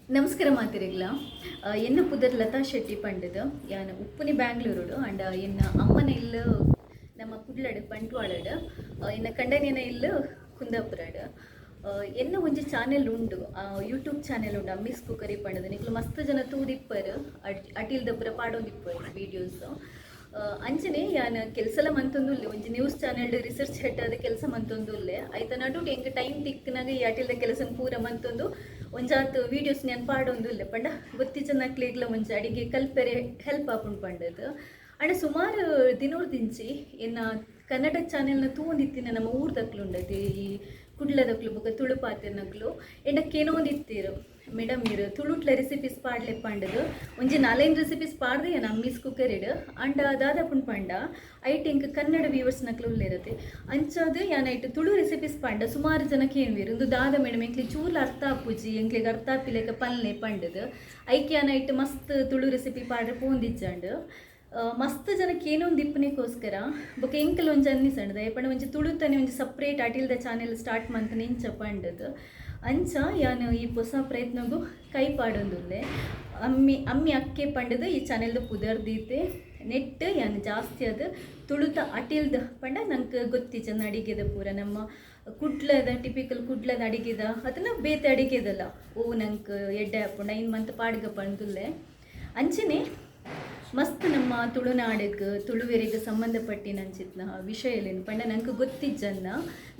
ನಮಸ್ಕಾರ ಮಾತಿರಿಗ್ಲ ಎನ್ನ ಪುದರ್ ಲತಾ ಶೆಟ್ಟಿ ಪಂಡದು ಯಾನ ಉಪ್ಪುನಿ ಬ್ಯಾಂಗ್ಳೂರುಡು ಅಂಡ ಎನ್ನ ಅಮ್ಮನ ಇಲ್ಲು ನಮ್ಮ ಕುಡ್ಲಡ್ ಬಂಟ್ವಾಳಡ್ ಎನ್ನ ಕಂಡನೇನ ಇಲ್ಲು ಕುಂದಾಪುರಡ್ ಎನ್ನ ಒಂಜಿ ಚಾನೆಲ್ ಉಂಡು ಯೂಟ್ಯೂಬ್ ಚಾನೆಲ್ ಉಂಡು ಅಮ್ಮಿಸ್ ಕುಕರಿ ಪಂಡದು ನಿಕ್ಲು ಮಸ್ತ್ ಜನ ತೂದಿಪ್ಪರು ಅಟಿಲ್ ದಬ್ಬರ ಪಾಡೋದಿಪ್ಪರು ವೀಡಿಯೋಸ್ ಅಂಚನೆ ಯಾನ ಕೆಲಸಲ ಮಂತೊಂದುಲ್ಲೆ ಒಂಜಿ ನ್ಯೂಸ್ ಚಾನೆಲ್ ರಿಸರ್ಚ್ ಹೆಡ್ ಆದ ಕೆಲಸ ಮಂತೊಂದುಲ್ಲೆ ಐತ ನಡುಟ್ ಎಂಕ್ ಟೈಮ್ ತಿಕ್ಕನಾಗ ಈ ಅಟಿಲ್ದ ಕೆಲಸ ಪೂರ ಮಂತೊಂದು ಒಂಜಾತ್ ವೀಡಿಯೋಸ್ ನಾನು ಪಾಡೊಂದುಲ್ಲೆ ಪಂಡ ಗೊತ್ತಿಜ್ಜ ನಕ್ಲೆಗ್ಲ ಒಂಜಿ ಅಡಿಗೆ ಕಲ್ಪೆರೆ ಹೆಲ್ಪ್ ಆಪುಂಡು ಪಂಡದು ಅಂಡ ಸುಮಾರು ದಿನೋರ್ದಿಂಚಿ ಎನ್ನ ಕನ್ನಡ ಚಾನೆಲ್ನ ತೂಂದಿತ್ತಿನ ನಮ್ಮ ಊರ್ದಕ್ಲು ಉಂಡದು ಈ ಕುಡ್ಲದಕ್ಲು ಬೊಕ ತುಳು ಪಾತೆರ್ನಕ್ಲು ಎಂಡಕ್ಕೇನೋ ಒಂದಿತ್ತೀರು ಮೇಡಮ್ ಇರು ತುಳುಟ್ಲ ರೆಸಿಪೀಸ್ ಪಾಡ್ಲೆ ಪಂಡದು ಒಂಜಿ 4 ರೆಸಿಪೀಸ್ ಪಾಡ್ದೆ ಏನು ಅಮ್ಮೀಸ್ ಕುಕ್ಕರಿಡ್ ಅಂಡ ದಾದಾಪುಂಡು ಪಂಡ ಐಟ್ ಎಂಕ್ ಕನ್ನಡ ವ್ಯೂವರ್ಸ್ ನಕ್ಲು ಉಲ್ಲೇರತ್ತೆ ಅಂಚಾದು ಯಾನೈಟ್ ತುಳು ರೆಸಿಪೀಸ್ ಪಂಡ ಸುಮಾರು ಜನಕ್ಕೆ ಏನ್ವೇರು ಒಂದು ದಾದ ಮೇಡಮ್ ಎಂಕ್ಲಿ ಚೂರ್ಲ ಅರ್ಥ ಆಪುಜಿ ಎಂಕ್ಲಿಗೆ ಅರ್ಥ ಆಪಿಲೆಕ ಪಲ್ಲೆ ಪಂಡದು ಐಕ್ ಯಾನೈಟ್ ಮಸ್ತ್ ತುಳು ರೆಸಿಪಿ ಪಾಡ್ರೆ ಪೋಂದಿಜ್ಜಂಡು ಮಸ್ತ್ ಜನಕ್ಕೆ ಏನೊಂದು ದಿಪ್ಪನಿಗೋಸ್ಕರ ಬೊಕ ಎಂಕಲ್ ಒಂಜಿ ಅನ್ನಿಸಂಡದ ಪಂಡ ಒಂಜಿ ತುಳುತಾನೆ ಒಂಜಿ ಸಪ್ರೇಟ್ ಅಟಿಲ್ದ ಚಾನೆಲ್ ಸ್ಟಾರ್ಟ್ ಮಂತನೆ ಇಂಚ ಪಂಡದು ಅಂಚ ಯಾನು ಈ ಹೊಸ ಪ್ರಯತ್ನಗೂ ಕೈ ಪಾಡೊಂದುಲ್ಲೆ ಅಮ್ಮಿ ಅಕ್ಕೆ ಪಂಡದು ಈ ಚಾನೆಲ್ದು ಪುದರ್ದೀತೆ ನೆಟ್ ಯಾನು ಜಾಸ್ತಿ ಅದು ತುಳುತ ಅಟಿಲ್ದ ಪಂಡ ನಂಗೆ ಗೊತ್ತಿಜ್ಜನ ಅಡಿಗೆದ ಪೂರ ನಮ್ಮ ಕುಡ್ಲದ ಟಿಪಿಕಲ್ ಕುಡ್ಲದ ಅಡಿಗೆದ ಅದನ್ನ ಬೇತೆ ಅಡಿಗೆದಲ್ಲ ನಂಗೆ ಎಡ್ಡೆ ಹಾಪುಂಡ ಇನ್ನು ಮಂತ್ ಪಾಡ್ಗ ಪಂದುಲ್ಲೆ ಅಂಚನೆ ಮಸ್ತ್ ನಮ್ಮ ತುಳುನಾಡಿಗೆ ತುಳುವೆರಿಗೆ ಸಂಬಂಧಪಟ್ಟಿನಂಚಿತ್ನ ವಿಷಯಲೇನು ಪಂಡ ನಂಗೆ ಗೊತ್ತಿಜ್ಜನ್ನ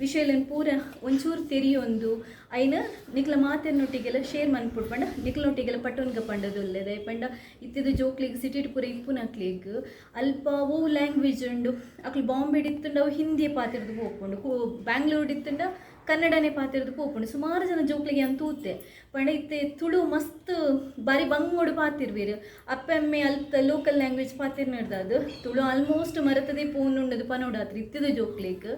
ವಿಷಯಲೇನು ಪೂರ ಒಂಚೂರು ತೆರಿಯೊಂದು ಐನ ನಿಕ್ಲ ಮಾತಿನೊಟ್ಟಿಗೆಲ್ಲ ಶೇರ್ ಮನ್ಪುಡು ಪಂಡ ನಿಕ್ಲೊಟ್ಟಿಗೆಲ್ಲ ಪಟ್ಟೊನ್ಗ ಪಂಡದು ಒಳ್ಳೆದೆ ಪಂಡ ಇತ್ತಿದು ಜೋಕ್ಲಿಗೆ ಸಿಟಿಡ್ ಪೂರ ಇಪ್ಪುನಕ್ಲಿಗೆ ಅಲ್ಪ ಓ ಲ್ಯಾಂಗ್ವೇಜ್ ಉಂಡು ಅಕ್ಲು ಬಾಂಬೆ ಇತ್ತುಂಡು ಅವು ಹಿಂದಿ ಪಾತಿರ್ದು ಹೋಗ್ಕೊಂಡು ಬ್ಯಾಂಗ್ಳೂರ್ ಇತ್ತುಂಡ ಕನ್ನಡನೇ ಪಾತಿರ್ದು ಪೋಪುಂಡು ಸುಮಾರು ಜನ ಜೋಕ್ಲಿಗೆ ಅಂತ ತೂತೆ ಪಂಡ ಇತ್ತೆ ತುಳು ಮಸ್ತ್ ಬಾರಿ ಬಂಗೋಡು ಪಾತಿರ್ವೀರು ಅಪ್ಪೆಮ್ಮೆ ಅಲ್ಪ ಲೋಕಲ್ ಲ್ಯಾಂಗ್ವೇಜ್ ಪಾತಿರ್ ನಡೆದದು ತುಳು ಆಲ್ಮೋಸ್ಟ್ ಮರತದೆ ಪೋನುಂಡದು ಪನೋಡಾತ್ರಿ ಇತ್ತಿದು ಜೋಕ್ಲಿಗೆ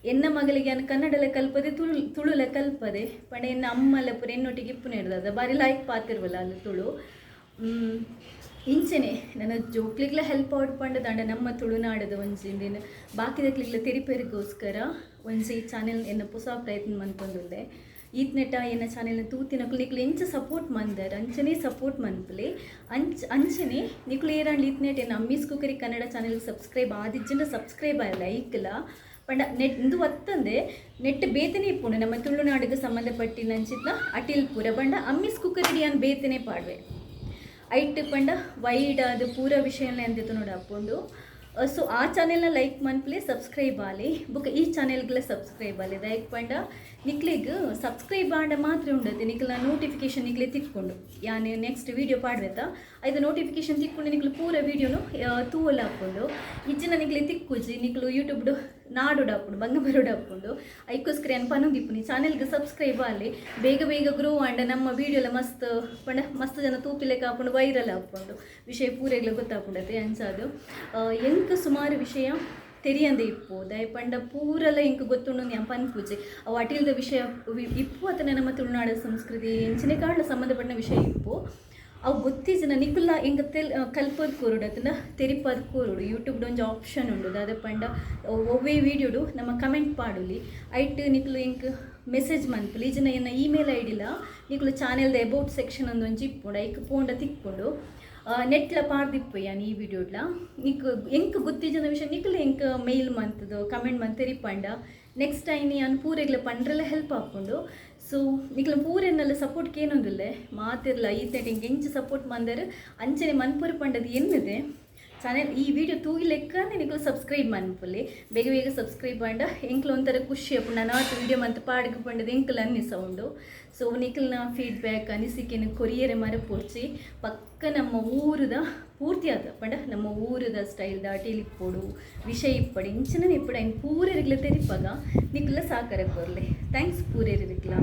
ಎನ್ನ ಮಗಳಿಗೆ ಅನ್ನ ಕನ್ನಡಲೆ ಕಲ್ಪದೆ ತುಳುಲೆ ಕಲ್ಪದೆ ಪಂಡ ಎನ್ನ ಅಮ್ಮಲ್ಲ ಪುರ ಎನ್ನೊಟ್ಟಿಗೆ ಇಪ್ಪು ನಡೆದದ ಬಾರಿ ಲೈಕ್ ಪಾತಿರ್ವಲ್ಲ ಅಲ್ಲಿ ತುಳು ಇಂಚೆನೆ ನನ್ನ ಜೋಕ್ಲಿಗ್ಲ ಹೆಲ್ಪ್ ಔಟ್ ಪಂಡದ ಅಂಡ ನಮ್ಮ ತುಳುನಾಡದ ಒಂಜಿಂದಿನ ಬಾಕಿದಕ್ಲಿಗ್ಲ ತೆರಿಪೇರಿಗೋಸ್ಕರ ಒಂಜಿ ಚಾನೆಲ್ ಎನ್ನ ಹೊಸ ಪ್ರಯತ್ನ ಮನ್ಪೊಂದುಲ್ಲೆ ಈತ್ನೆಟ ಎನ್ನ ಚಾನೆಲ್ನ ತೂತಿನಕ್ಲು ನಿಕ್ಲು ಎಂಚ ಸಪೋರ್ಟ್ ಮಂದರ್ ಅಂಚನೆ ಸಪೋರ್ಟ್ ಮನ್ಪುಲೆ ಅಂಚನೆ ನಿಕ್ಲು ಏರಾಂಡ್ ಈತ್ನೆಟ್ ಎನ್ನ Ammi's cookery Kannada channel subscribe ಆದಿಜ್ಜಂಡ ಸಬ್ಸ್ಕ್ರೈಬ್ ಆಯಲ್ಲ ಐಕ್ಲ ಪಂಡ ನೆಟ್ ಇಂದು ಒತ್ತಂದೆ ನೆಟ್ ಬೇತನೆ ಇಪ್ಪುಂಡು ನಮ್ಮ ತುಳುನಾಡಿಗೆ ಸಂಬಂಧಪಟ್ಟಿನಂಚಿತ್ನ ಅಟಿಲ್ ಪೂರ ಪಂಡ ಅಮ್ಮೀಸ್ ಕುಕ್ಕರಿ ಅನ್ ಬೇತನೆ ಪಾಡ್ವೆ ಐಟ್ ಪಂಡ ವೈಡ್ ಅದು ಪೂರ ವಿಷಯನೇ ಅಂತಿತ್ತು ನೋಡಿ ಹಾಕ್ಕೊಂಡು ಸೊ ಆ ಚಾನೆಲ್ನ ಲೈಕ್ ಮನ್ಪ್ಲೆ ಸಬ್ಸ್ಕ್ರೈಬ್ ಆಲಿ ಬುಕ್ ಈ ಚಾನೆಲ್ಗೆಲ್ಲ ಸಬ್ಸ್ಕ್ರೈಬ್ ಆಲಿ ದಯಕ್ ಪಂಡ ನಿಕ್ಲಿಗೆ ಸಬ್ಸ್ಕ್ರೈಬ್ ಆಂಡ ಮಾತ್ರ ಉಂಡದೆ ನಿಕ್ಲ ನೋಟಿಫಿಕೇಶನ್ ನಿಕ್ಲೆ ತಿಕ್ಕೊಂಡು ಯಾನು ನೆಕ್ಸ್ಟ್ ವೀಡಿಯೋ ಪಾಡ್ಬೇತಾ ಐದು ನೋಟಿಫಿಕೇಶನ್ ತಿಕ್ಕೊಂಡು ನಿಕ್ಲು ಪೂರ ವೀಡಿಯೋನು ತೂವಲ್ಲ ಹಾಕ್ಕೊಂಡು ಇಜ್ಜಿನ ನಿಕ್ಲೆ ತಿಕ್ಕುಜಿ ನಿಕ್ಲು ಯೂಟ್ಯೂಬ್ಡು ನಾಡು ಹಾಕೊಂಡು ಬಂಗಬರೋಡು ಹಾಕ್ಕೊಂಡು ಐಕೋಸ್ಕರ ಏನು ಪನೋದಿಪ್ಪು ನೀ ಚಾನೆಲ್ಗೆ ಸಬ್ಸ್ಕ್ರೈಬ್ ಆಲಿ ಬೇಗ ಬೇಗ ಗ್ರೋ ಆಂಡ ನಮ್ಮ ವೀಡಿಯೋಲ ಮಸ್ತ್ ಪಂಡ ಮಸ್ತ್ ಜನ ತೂಪಿಲೆಕ್ಕ ಹಾಕೊಂಡು ವೈರಲ್ ಹಾಕ್ಕೊಂಡು ವಿಷಯ ಪೂರೆಗ್ಲ ಗೊತ್ತಾಗ್ಬಿಡತ್ತೆ ಅಂಚಾದು ಎಂಕ ಸುಮಾರು ವಿಷಯ ತೆರಿಯಂದೆ ಇಪ್ಪು ದಯಪಂಡ ಪೂರೆಲ್ಲ ಇಂಕ ಗೊತ್ತುಂಡು ഞാൻ ಪನ್ಪುಜೆ ಅವು ಅಟಿಲ್ದ ವಿಷಯ ಇಪ್ಪು ಅಥವಾ ನಮ್ಮ ತುಳುನಾಡ ಸಂಸ್ಕೃತಿ ಎಂಚಿನ ಕಾರಣ ಸಂಬಂಧಪಟ್ಟ ವಿಷಯ ಇಪ್ಪು ಅವು ಗೊತ್ತಿಜ್ಜನ ನಿಕುಲ್ಲ ಎಂಗ ಕಲ್ಪದ ಕೋರುಡು ಅದನ್ನ ತೆರಿಪದ ಕೋರುಡು ಯೂಟ್ಯೂಬ್ದು ಒಂದು ಆಪ್ಷನ್ ಉಂಡು ಅದ ಪಂಡ ಒವ್ವೇ ವೀಡಿಯೋಡು ನಮ್ಮ ಕಮೆಂಟ್ ಪಾಡುಲಿ ಐಟ್ ನಿಕ್ಲು ಎಂಕ್ ಮೆಸೇಜ್ ಮನ್ಪುಲಿ ಈಜಿನ ಎನ್ನ ಇಮೇಲ್ ಐಡಿಲ ನಿಕ್ಲು ಚಾನೆಲ್ದ ಅಬೌಟ್ ಸೆಕ್ಷನ್ ಒಂದೊಂದು ಇಪ್ಪುಂಡು ಐಕ್ ಪೋಂಡ ತಿಕ್ಕೊಂಡು ನೆಟ್ಲ ಪಾಡ್ದಿಪ್ಪು ಯಾನು ಈ ವಿಡಿಯೋಡ್ಲ ನಿಕ್ ಎಂಕ್ ಗೊತ್ತಿಜ್ಜನ ವಿಷಯ ನಿಕ್ಲು ಎಂಕ್ ಮೇಲ್ ಮಂತದು ಕಮೆಂಟ್ ಮಂತ್ ತೆರಿಪಂಡ ನೆಕ್ಸ್ಟ್ ಟೈಮ್ ಯಾನು ಪೂರೆಗ್ಲ ಪಂಡ್ರೆಲ್ಲ ಹೆಲ್ಪ್ ಹಾಕ್ಕೊಂಡು ಸೊ ನಿಕ್ಲ ಪೂರೆನ್ನೆಲ್ಲ ಸಪೋರ್ಟ್ ಏನೊಂದಿಲ್ಲ ಮಾತಿರ್ಲ ಈತೆಟ್ ಹಿಂಗೆ ಎಂಚು ಸಪೋರ್ಟ್ ಮಂದರು ಅಂಚನೆ ಮನ್ಪುರಿ ಪಂಡದು ಎನ್ನದೆ ಚಾನೆಲ್ ಈ ವಿಡಿಯೋ ತೂಗಿಲೆಕ್ಕನೆ ನಿಕ್ಲು ಸಬ್ಸ್ಕ್ರೈಬ್ ಮನ್ಪುಲಿ ಬೇಗ ಬೇಗ ಸಬ್ಸ್ಕ್ರೈಬ್ ಆಂಡ ಎಂಕ್ಲು ಒಂಥರ ಖುಷಿ ಅಪ್ಪು ನಾನು ಆತು ವಿಡಿಯೋ ಮಂತ್ ಪಾಡ್ಗೆ ಪಂಡದು ಎಂಕ್ಲು ಅನ್ನಿಸ ಉಂಡು ಸೊ ನಿಕ್ಲನ ಫೀಡ್ಬ್ಯಾಕ್ ಅನಿಸಿಕೆನ ಕೊರಿಯರೆ ಮರಪೊಡ್ಚಿ ಪಕ್ಕ ನಮ್ಮ ಊರದ ಪೂರ್ತಿ ಆದ ಪಂಡ ನಮ್ಮ ಊರದ ಸ್ಟೈಲ್ದ ಅಟಿಲಿಪ್ಪೊಡು ವಿಷಯ ಇಪ್ಪಡು ಇಂಚನ ಇಪ್ಪಡು ಐನು ಪೂರೆರಿಗ್ಲ ತೆರಿಪಾಗ ನಿಕ್ಲ ಸಾಕರೆ ಕೊರ್ಲೆ ಥ್ಯಾಂಕ್ಸ್ ಪೂರೆರಿಗ್ಲ